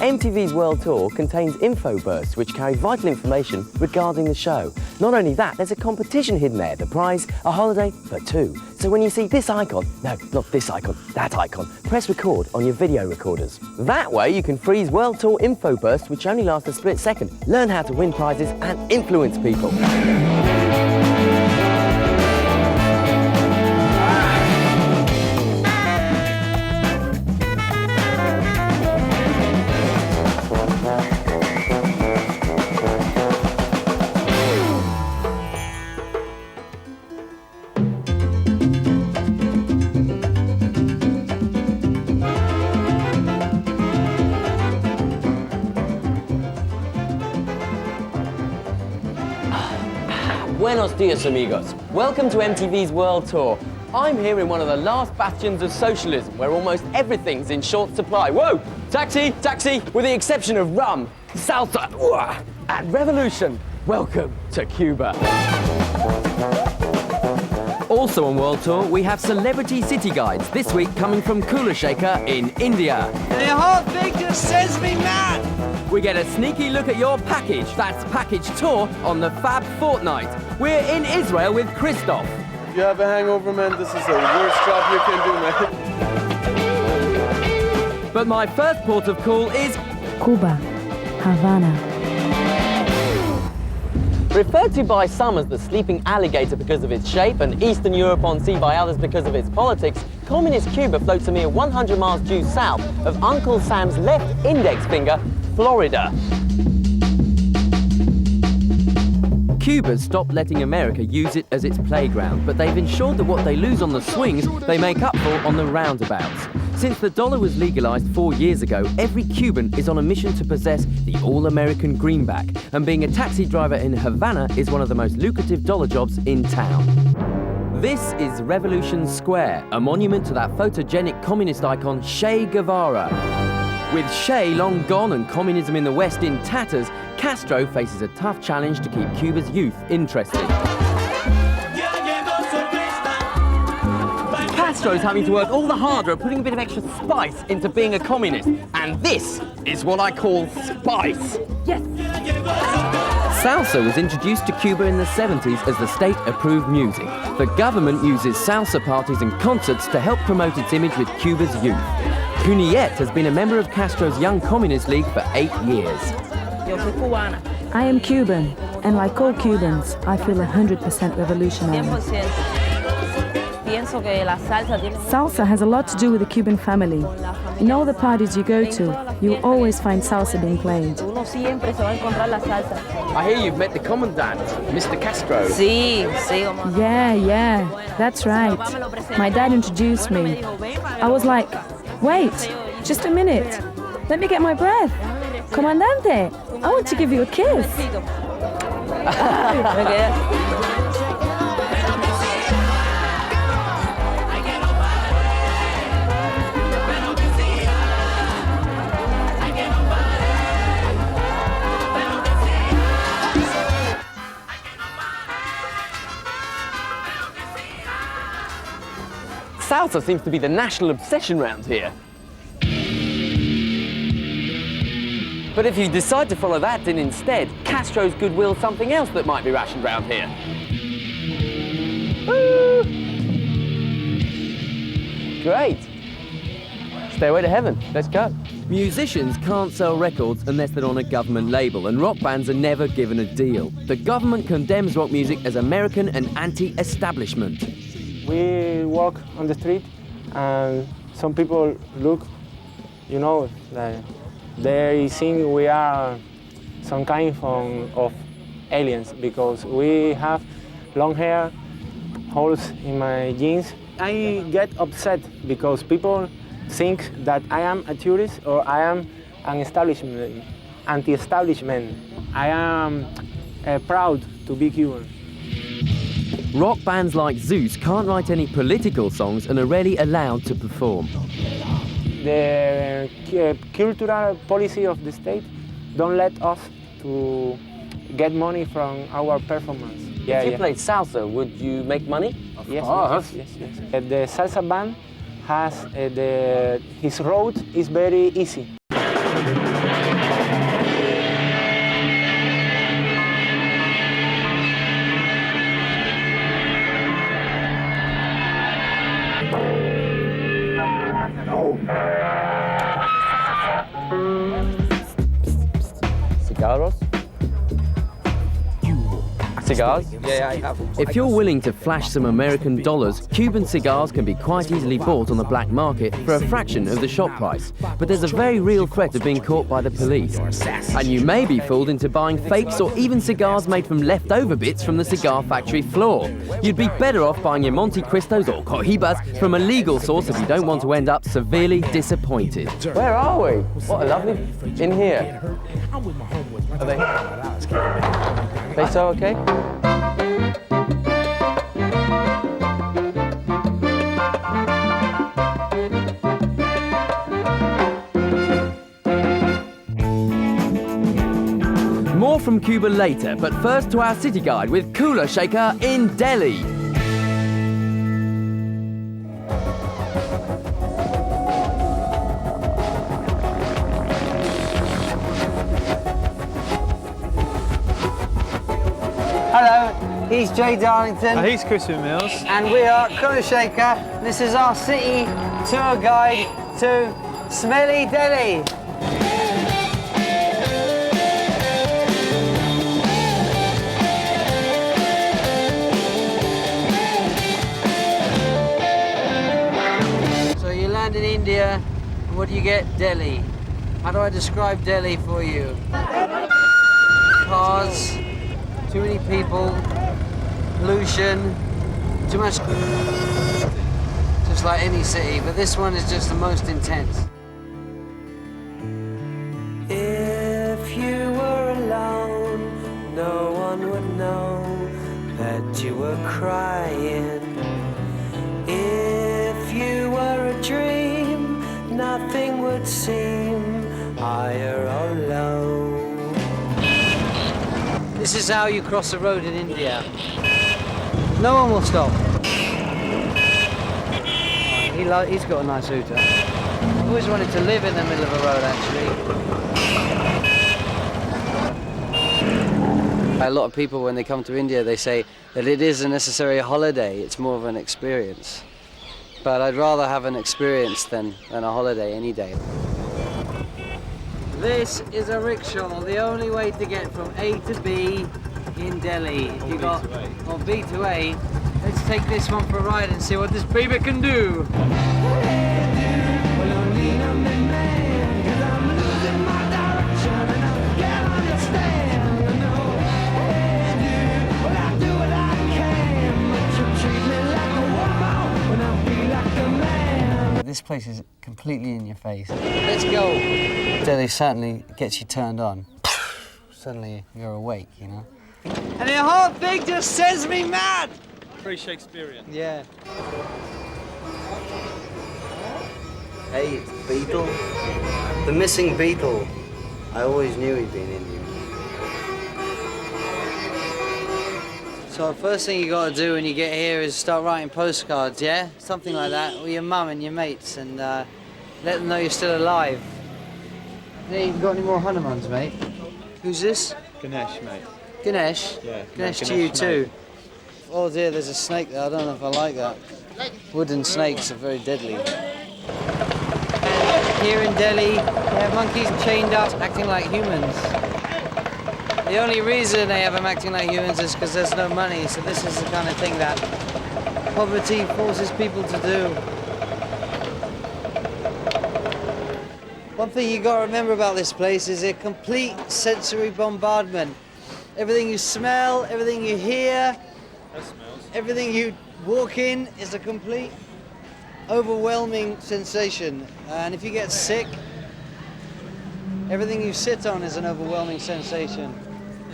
MTV's World Tour contains info bursts which carry vital information regarding the show. Not only that, there's a competition hidden there, the prize, a holiday for two. So when you see this icon, no, not this icon, that icon, press record on your video recorders. That way you can freeze World Tour info bursts which only last a split second, learn how to win prizes and influence people. Buenos dias, amigos. Welcome to MTV's World Tour. I'm here in one of the last bastions of socialism, where almost everything's in short supply. Whoa! Taxi, taxi! With the exception of rum, salsa, and revolution. Welcome to Cuba. Also on World Tour, we have celebrity city guides, this week coming from Kula Shaker in India. The whole thing just sends me mad! We get a sneaky look at your package. That's Package Tour on the Fab Fortnight. We're in Israel with Christoph. If you have a hangover, man, this is the worst job you can do, man. But my first port of call is Cuba, Havana. Referred to by some as the sleeping alligator because of its shape and Eastern Europe on sea by others because of its politics, communist Cuba floats a mere 100 miles due south of Uncle Sam's left index finger, Florida. Cuba's stopped letting America use it as its playground, but they've ensured that what they lose on the swings, they make up for on the roundabouts. Since the dollar was legalized 4 years ago, every Cuban is on a mission to possess the all-American greenback, and being a taxi driver in Havana is one of the most lucrative dollar jobs in town. This is Revolution Square, a monument to that photogenic communist icon Che Guevara. With Che long gone and communism in the West in tatters, Castro faces a tough challenge to keep Cuba's youth interested. Castro's having to work all the harder at putting a bit of extra spice into being a communist. And this is what I call spice. Yes! Salsa was introduced to Cuba in the 70s as the state-approved music. The government uses salsa parties and concerts to help promote its image with Cuba's youth. Cunillet has been a member of Castro's Young Communist League for 8 years. I am Cuban, and like all Cubans, I feel 100% revolutionary. Salsa has a lot to do with the Cuban family. In all the parties you go to, you always find salsa being played. I hear you've met the commandant, Mr. Castro. Yeah, that's right. My dad introduced me. I was like, wait, just a minute. Let me get my breath. Comandante, I want to give you a kiss. Salsa seems to be the national obsession round here. But if you decide to follow that in instead, Castro's goodwill something else that might be rationed round here. Woo! Great. Stairway to heaven. Let's go. Musicians can't sell records unless they're on a government label, and rock bands are never given a deal. The government condemns rock music as American and anti-establishment. We walk on the street and some people look, you know, like they think we are some kind of aliens because we have long hair, holes in my jeans. I get upset because people think that I am a tourist or I am an establishment, anti-establishment. I am proud to be Cuban. Rock bands like Zeus can't write any political songs and are rarely allowed to perform. The cultural policy of the state don't let us to get money from our performance. If you played salsa, would you make money? Yes. The salsa band has his road is very easy. Cigarros? Cigars? Yeah, I have. If you're willing to flash some American dollars, Cuban cigars can be quite easily bought on the black market for a fraction of the shop price. But there's a very real threat of being caught by the police. And you may be fooled into buying fakes or even cigars made from leftover bits from the cigar factory floor. You'd be better off buying your Monte Cristos or Cohibas from a legal source if you don't want to end up severely disappointed. Where are we? What a lovely... In here. Are they so okay? More from Cuba later, but first to our city guide with Cooler Shaker in Delhi. Hello, he's Jay Darlington. He's Christian Mills. And we are Cooler Shaker. This is our city tour guide to Smelly Delhi. So you land in India, and what do you get? Delhi. How do I describe Delhi for you? Cars, too many people, pollution, too much, just like any city, but this one is just the most intense. If you were alone, no one would know that you were crying. If you were a dream, nothing would seem higher or low. This is how you cross a road in India. No one will stop. He's got a nice scooter. I've always wanted to live in the middle of a road, actually. A lot of people, when they come to India, they say that it isn't necessarily a holiday, it's more of an experience. But I'd rather have an experience than a holiday any day. This is a rickshaw, the only way to get from A to B in Delhi. If you got or B to A, let's take this one for a ride and see what this baby can do. This place is completely in your face. Let's go. Delhi certainly gets you turned on. Suddenly you're awake, you know? And the whole thing just sends me mad! Very Shakespearean. Yeah. Hey, it's Beetle. The missing Beetle. I always knew he'd been Indian. So the first thing you got to do when you get here is start writing postcards, yeah? Something like that, with your mum and your mates, and let them know you're still alive. You ain't got any more Hanumans, mate? Who's this? Ganesh, mate. Ganesh? Yeah. Ganesh to you too. Oh dear, there's a snake there. I don't know if I like that. Wooden snakes are very deadly. Here in Delhi, they have monkeys chained up, acting like humans. The only reason they have them acting like humans is because there's no money, so this is the kind of thing that poverty forces people to do. One thing you got to remember about this place is a complete sensory bombardment. Everything you smell, everything you hear, everything you walk in is a complete overwhelming sensation. And if you get sick, everything you sit on is an overwhelming sensation.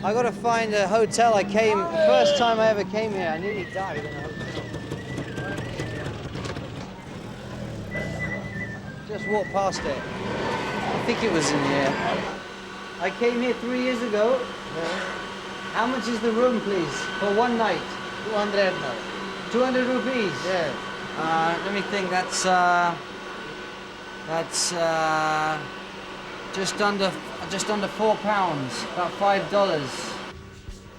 I got to find a hotel. The first time I ever came here, I nearly died in a hotel. Just walked past it. I think it was in here. I came here 3 years ago. How much is the room, please, for one night? 200 now. 200 rupees? Yeah. Let me think, that's just under £4, about $5.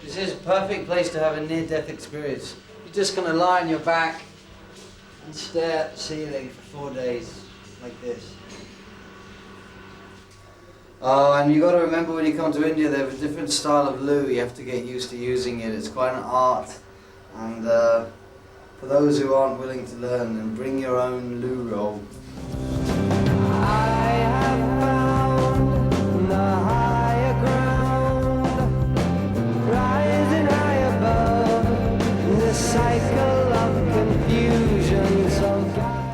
This is a perfect place to have a near-death experience. You're just gonna lie on your back and stare at the ceiling for 4 days, like this. Oh, and you got to remember when you come to India, they have a different style of loo. You have to get used to using it. It's quite an art. And for those who aren't willing to learn, then bring your own loo roll. I have found the higher ground, rising high above the cycle of confusion.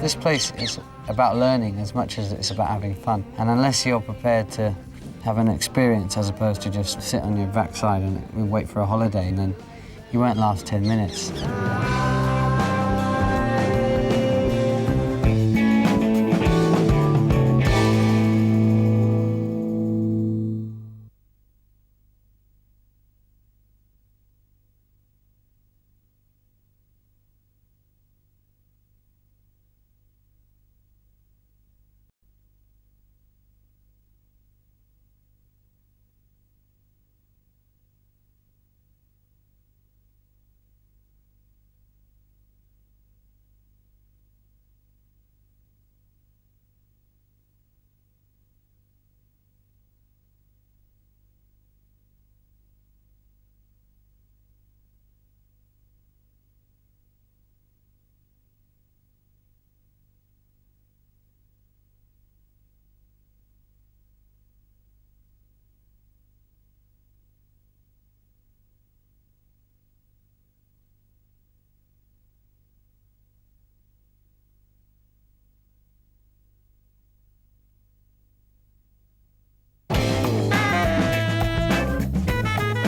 This place is about learning as much as it's about having fun. And unless you're prepared to have an experience as opposed to just sit on your backside and wait for a holiday, and then you won't last 10 minutes.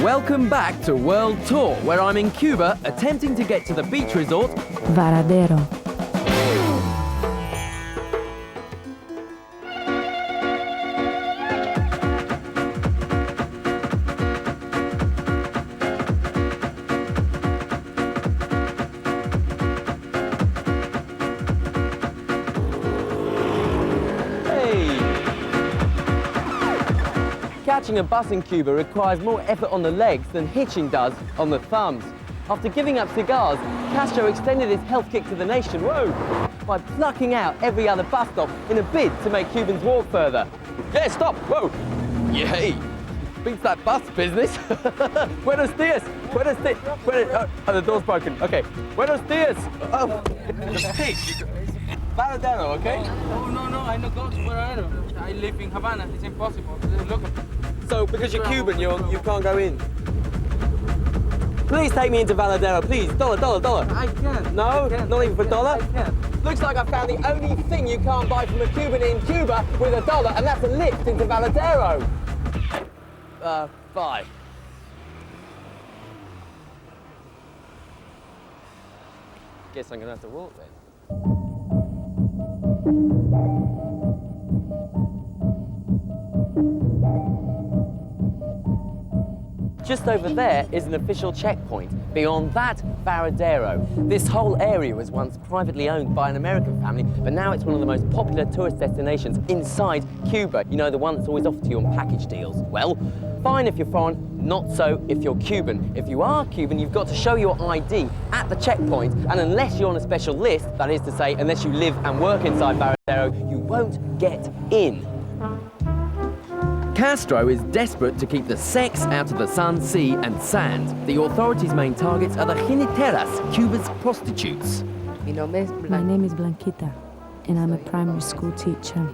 Welcome back to World Tour, where I'm in Cuba attempting to get to the beach resort Varadero. Catching a bus in Cuba requires more effort on the legs than hitching does on the thumbs. After giving up cigars, Castro extended his health kick to the nation, by plucking out every other bus stop in a bid to make Cubans walk further. Yeah, stop, whoa! Yay! Beats that bus business. Buenos dias! Buenos dias! Oh, the door's broken. Okay. Buenos dias! Oh, hey! Varadero, okay? No, I don't go to Varadero. I live in Havana. It's impossible. Look. So, because you're Cuban, you can't go in? Please take me into Varadero, please. Dollar. I can't. No? I can't. Not even for a dollar? I can't. Looks like I found the only thing you can't buy from a Cuban in Cuba with a dollar, and that's a lift into Varadero. Bye. Guess I'm gonna have to walk then. Just over there is an official checkpoint. Beyond that, Varadero. This whole area was once privately owned by an American family, but now it's one of the most popular tourist destinations inside Cuba. You know, the one that's always offered to you on package deals. Well, fine if you're foreign, not so if you're Cuban. If you are Cuban, you've got to show your ID at the checkpoint, and unless you're on a special list, that is to say, unless you live and work inside Varadero, you won't get in. Castro is desperate to keep the sex out of the sun, sea and sand. The authorities' main targets are the jineteras, Cuba's prostitutes. My name is Blanquita, and I'm a primary school teacher.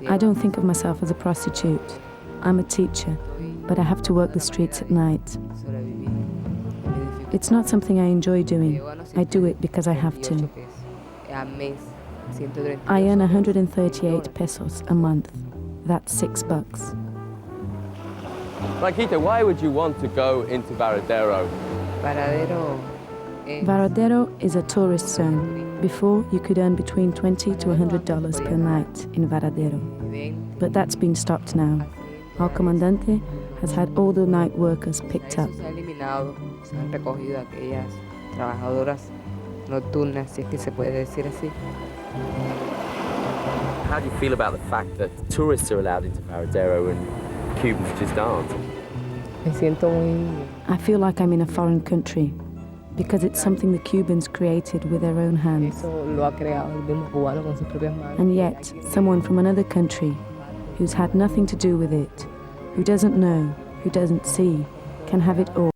I don't think of myself as a prostitute. I'm a teacher, but I have to work the streets at night. It's not something I enjoy doing. I do it because I have to. I earn 138 pesos a month. That's $6. Blanquita, why would you want to go into Varadero? Varadero is a tourist zone. Before, you could earn between $20 to $100 per night in Varadero. But that's been stopped now. Our comandante has had all the night workers picked up. nocturnas, si es que se puede decir así. How do you feel about the fact that tourists are allowed into Varadero and Cubans just aren't? Me siento muy... I feel like I'm in a foreign country because it's something the Cubans created with their own hands. Eso lo ha creado el mismo cubano con sus propias manos. And yet, someone from another country who's had nothing to do with it, who doesn't know, who doesn't see, can have it all.